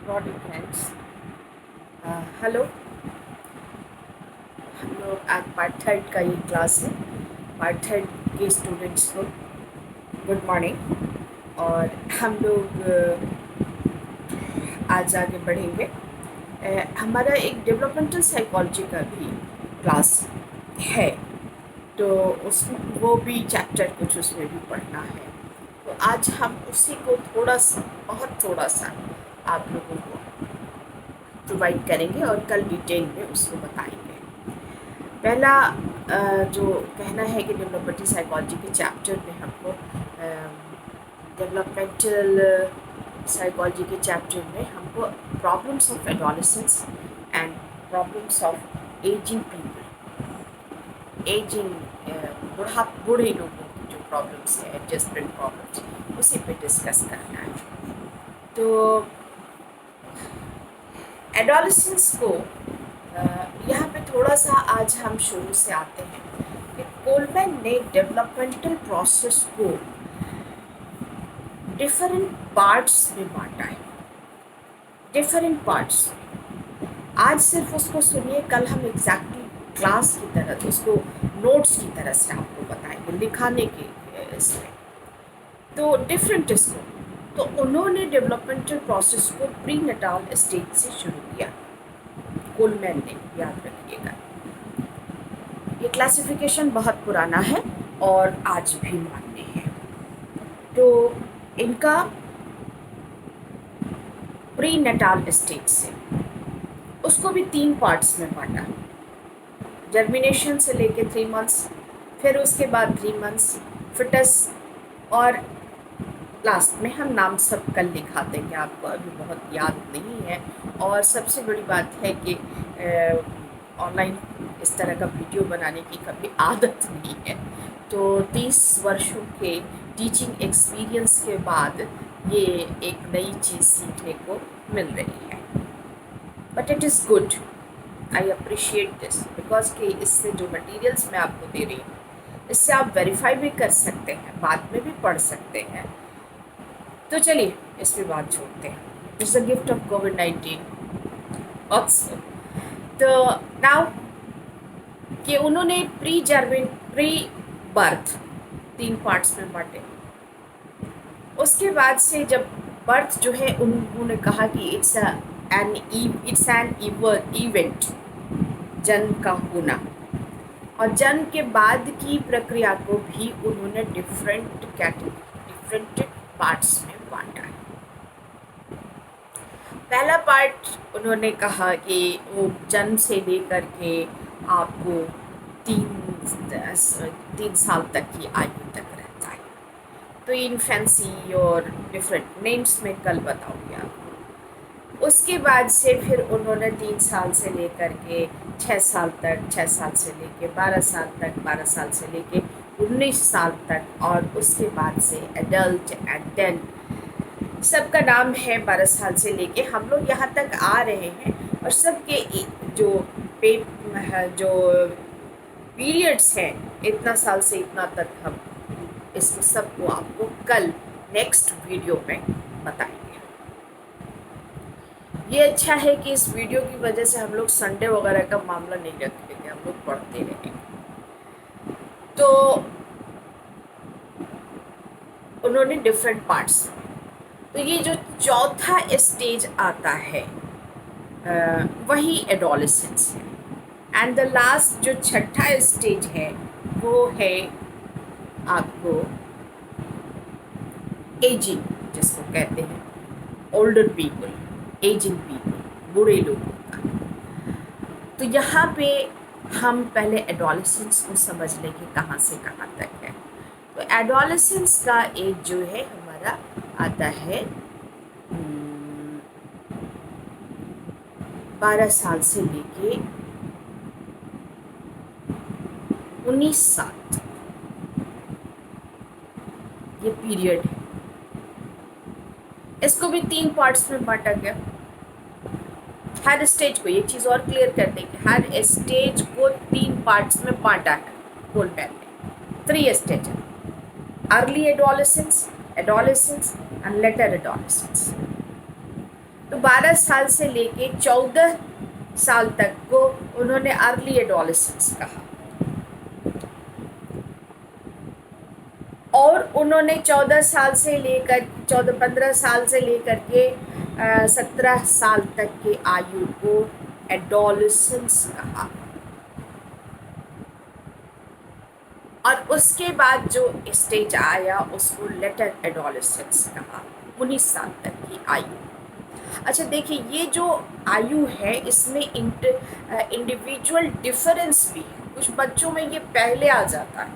Body friends. Hello. हम लोग आज पार्ट थर्ड का ये क्लास है। पार्ट थर्ड के स्टूडेंट्स को गुड मॉर्निंग। और हम लोग आज आगे बढ़ेंगे। हमारा एक डेवलपमेंटल साइकोलॉजी का भी क्लास है, तो उस वो भी चैप्टर कुछ उसमें भी पढ़ना है। तो आज हम उसी को थोड़ा सा, बहुत थोड़ा सा आप लोगों को प्रोवाइड करेंगे और कल डिटेल में उसको बताएंगे। पहला जो कहना है कि डेवलपमेंटल साइकोलॉजी के चैप्टर में हमको डेवलपमेंटल साइकोलॉजी के चैप्टर में हमको problems of adolescence and problems of ageing people, ageing बूढ़े लोगों की जो प्रॉब्लम्स है, एडजस्टमेंट प्रॉब्लम्स, उसी पे डिस्कस करना है। तो एडोलेसेंस को यहाँ पे थोड़ा सा आज हम शुरू से आते हैं कि कोलमैन ने डेवलपमेंटल प्रोसेस को डिफरेंट पार्ट्स में बांटा है। Different parts. आज सिर्फ उसको सुनिए, कल हम एग्जैक्टली क्लास की तरह उसको नोट्स की तरह से आपको बताएंगे लिखाने के इसमें। तो डिफरेंट इसको, तो उन्होंने डेवलपमेंटल प्रोसेस को प्री नटाल स्टेज से शुरू किया। कोलमैन ने, याद रखिएगा, ये क्लासिफिकेशन बहुत पुराना है और आज भी मान्य है। तो इनका प्री नटाल स्टेज से उसको भी 3 पार्ट्स में बांटा। जर्मिनेशन से लेके 3 मंथ्स, फिर उसके बाद 3 मंथ्स फिटस, और लास्ट में हम नाम सब कल लिखा देंगे, आपको अभी बहुत याद नहीं है। और सबसे बड़ी बात है कि ऑनलाइन इस तरह का वीडियो बनाने की कभी आदत नहीं है, तो 30 वर्षों के टीचिंग एक्सपीरियंस के बाद ये एक नई चीज़ सीखने को मिल रही है। But it is good, I appreciate this, because कि इससे जो मटेरियल्स मैं आपको दे रही हूँ, इससे आप वेरीफाई भी कर सकते हैं, बाद में भी पढ़ सकते हैं। तो चलिए इस पर बात छोड़ते हैं। It's a gift of covid also. तो नाउ कि उन्होंने प्री बर्थ 3 पार्ट्स में बांटे। उसके बाद से जब बर्थ जो है, उन्होंने कहा कि इट्स एन इवेंट, जन्म का होना, और जन्म के बाद की प्रक्रिया को भी उन्होंने डिफरेंट पार्ट्स में बांटा है। पहला पार्ट उन्होंने कहा कि वो जन्म से लेकर के आपको 3 साल तक की आयु तक रहता है। तो इन्फेंसी और डिफरेंट नेम्स में कल बताऊंगी आपको। उसके बाद से फिर उन्होंने 3 साल से लेकर के 6 साल तक, 6 साल से लेके 12 साल तक, 12 साल से लेके 19 साल तक, और उसके बाद से एडल्ट एंड देन सबका नाम है 12 साल से लेके हम लोग यहाँ तक आ रहे हैं। और सबके जो जो पीरियड्स हैं, इतना साल से इतना तक, हम इसको सबको आपको कल नेक्स्ट वीडियो में बताएंगे। ये अच्छा है कि इस वीडियो की वजह से हम लोग संडे वगैरह का मामला नहीं रखेंगे, हम लोग पढ़ते रहेंगे। तो उन्होंने डिफरेंट पार्ट्स। तो ये जो चौथा स्टेज आता है वही एडोलेसेंस है। एंड द लास्ट जो छठा स्टेज है वो है आपको एजिंग, जिसको कहते हैं ओल्डर पीपल, एजिंग पीपल, बूढ़े लोगों का। तो यहाँ पे हम पहले एडोलेसेंस को समझ लेंगे कहाँ से कहाँ तक है। तो एडोलेसेंस का एज जो है हमारा आता है 12 साल से लेके 19 साल तक, ये पीरियड है। इसको भी 3 पार्ट्स में बांटा गया। हर स्टेज को, ये चीज़ और क्लियर कर दें कि हर स्टेज को 3 पार्ट्स में बांटा है कोलमैन ने। 3 स्टेज है: early adolescence, adolescence and later adolescence. तो 12 साल से लेके 14 साल तक को उन्होंने अर्ली एडोलेसेंस कहा, और उन्होंने 15 साल से लेकर के 17 साल तक के आयु को एडोलेसेंस कहा। और उसके बाद जो स्टेज आया उसको लेटर एडोलेसेंस कहा, 19 साल तक की आयु। अच्छा देखिए, ये जो आयु है इसमें इंडिविजुअल डिफरेंस भी है। कुछ बच्चों में ये पहले आ जाता है,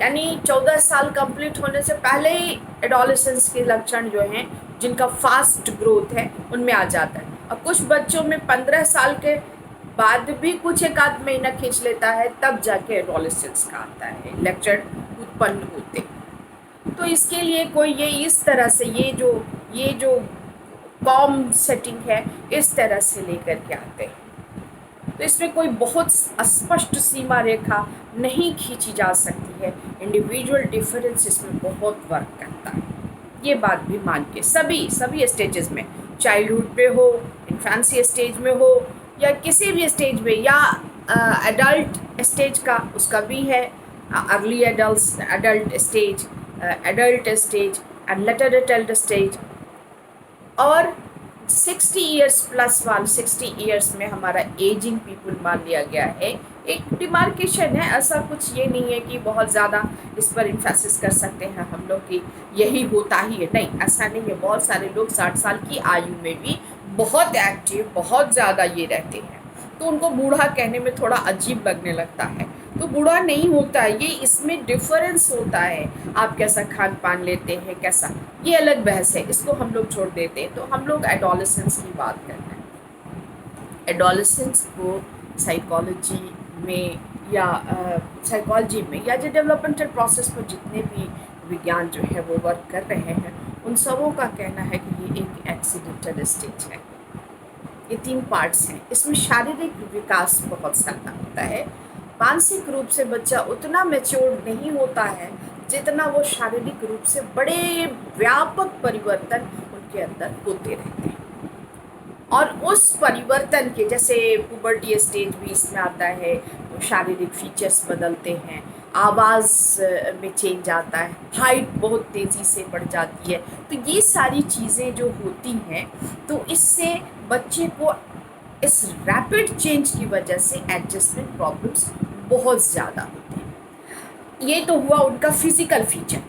यानी 14 साल कंप्लीट होने से पहले ही एडोलेसेंस के लक्षण जो हैं, जिनका फास्ट ग्रोथ है, उनमें आ जाता है। और कुछ बच्चों में 15 साल के बाद भी कुछ एक आध महीना खींच लेता है, तब जाके एडोलेसेंस का आता है लक्षण उत्पन्न होते। तो इसके लिए कोई ये इस तरह से ये जो कॉम सेटिंग है, इस तरह से लेकर के आते हैं। तो इसमें कोई बहुत स्पष्ट सीमा रेखा नहीं खींची जा सकती है, इंडिविजुअल डिफरेंस इसमें बहुत वर्क करता है। ये बात भी मान के सभी स्टेजेस में, चाइल्डहुड पे हो, इन्फेंसी स्टेज में हो, या किसी भी स्टेज में, या एडल्ट स्टेज का उसका भी है, early adult stage, adult stage and later adult stage. और 60 ईयर्स प्लस वाले 60 ईयर्स में हमारा एजिंग पीपल मान लिया गया है। एक डिमार्केशन है, ऐसा कुछ ये नहीं है कि बहुत ज़्यादा इस पर इन्फेसिस कर सकते हैं हम लोग कि यही होता ही है, नहीं, ऐसा नहीं है। बहुत सारे लोग 60 साल की आयु में भी बहुत एक्टिव, बहुत ज़्यादा ये रहते हैं, तो उनको बूढ़ा कहने में थोड़ा अजीब लगने लगता है। तो बूढ़ा नहीं होता है, ये इसमें डिफरेंस होता है, आप कैसा खान पान लेते हैं, कैसा, ये अलग बहस है, इसको हम लोग छोड़ देते हैं। तो हम लोग एडोलेसेंस की बात कर रहे हैं। एडोलेसेंस को साइकोलॉजी में या जो डेवलपमेंटल प्रोसेस पर जितने भी विज्ञान जो है वो वर्क कर रहे हैं, उन सबों का कहना है कि ये एक एक्सीडेंटल स्टेज है। ये 3 पार्ट्स हैं। इसमें शारीरिक विकास बहुत ज़्यादा होता है। मानसिक रूप से बच्चा उतना मैच्योर नहीं होता है जितना वो शारीरिक रूप से बड़े व्यापक परिवर्तन उनके अंदर होते रहते हैं। और उस परिवर्तन के, जैसे पुबर्टी स्टेज भी इसमें आता है, तो शारीरिक फीचर्स बदलते हैं, आवाज़ में चेंज आता है, हाइट बहुत तेज़ी से बढ़ जाती है। तो ये सारी चीज़ें जो होती हैं, तो इससे बच्चे को इस रैपिड चेंज की वजह से एडजस्टमेंट प्रॉब्लम्स बहुत ज़्यादा होती हैं। ये तो हुआ उनका फिज़िकल फीचर।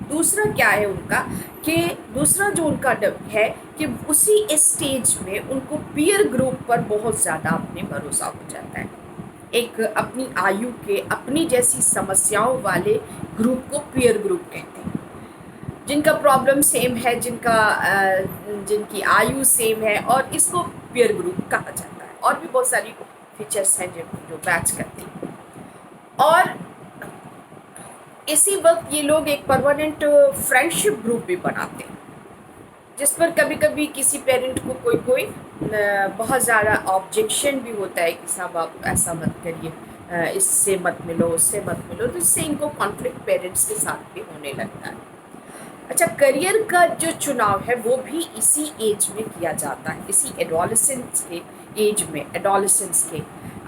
दूसरा क्या है उनका, कि दूसरा जो उनका है कि उसी स्टेज में उनको पीयर ग्रुप पर बहुत ज़्यादा अपने भरोसा हो जाता है। एक अपनी आयु के, अपनी जैसी समस्याओं वाले ग्रुप को पीयर ग्रुप कहते हैं, जिनका प्रॉब्लम सेम है, जिनकी आयु सेम है, और इसको पीयर ग्रुप कहा जाता है। और भी बहुत सारी फीचर्स हैं जो मैच करती हैं। और इसी वक्त ये लोग एक परमानेंट फ्रेंडशिप ग्रुप भी बनाते हैं, जिस पर कभी कभी किसी पेरेंट को कोई बहुत ज़्यादा ऑब्जेक्शन भी होता है कि साहब आप ऐसा मत करिए, इससे मत मिलो, उससे मत मिलो, तो इससे इनको कॉन्फ्लिक्ट पेरेंट्स के साथ भी होने लगता है। अच्छा, करियर का जो चुनाव है वो भी इसी एज में किया जाता है, इसी एडोलेसेंस के एज में, एडोलेसेंस के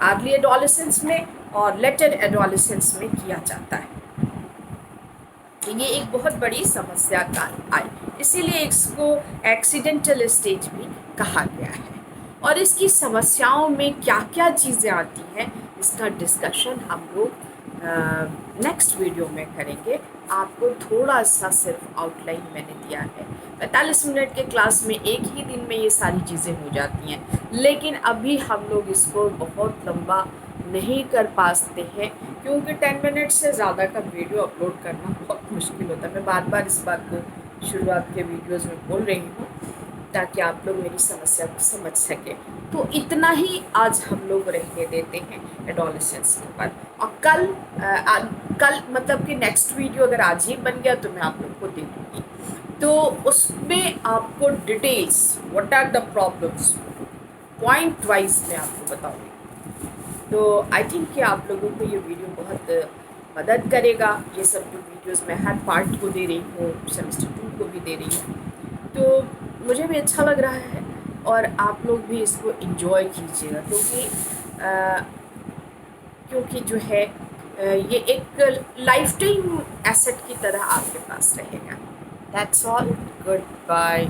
अर्ली एडोलेसेंस में और लेटर एडोलेसेंस में किया जाता है। ये एक बहुत बड़ी समस्या का आई, इसीलिए इसको एक्सीडेंटल स्टेज भी कहा गया है। और इसकी समस्याओं में क्या क्या चीज़ें आती हैं, इसका डिस्कशन हम लोग नेक्स्ट वीडियो में करेंगे। आपको थोड़ा सा सिर्फ आउटलाइन मैंने दिया है। 45 मिनट के क्लास में एक ही दिन में ये सारी चीज़ें हो जाती हैं, लेकिन अभी हम लोग इसको बहुत लंबा नहीं कर पाते हैं, क्योंकि 10 मिनट से ज़्यादा का वीडियो अपलोड करना बहुत मुश्किल होता है। मैं बार बार इस बात को शुरुआत के वीडियोस में बोल रही हूँ, ताकि आप लोग मेरी समस्या को समझ सकें। तो इतना ही आज हम लोग रहने देते हैं एडोलेसेंस के ऊपर। और कल मतलब कि नेक्स्ट वीडियो अगर आज ही बन गया तो मैं आप लोग को दे दूँगी, तो उसमें आपको details, what are the problems, point wise मैं आपको बताऊँगी। तो आई थिंक कि आप लोगों को ये वीडियो बहुत मदद करेगा। ये सब जो वीडियोस मैं हर पार्ट को दे रही हूँ, सेमेस्टर 2 को भी दे रही हूँ। तो मुझे भी अच्छा लग रहा है और आप लोग भी इसको एंजॉय कीजिएगा, क्योंकि जो है ये एक लाइफ टाइम एसेट की तरह आपके पास रहेगा। That's all, good bye.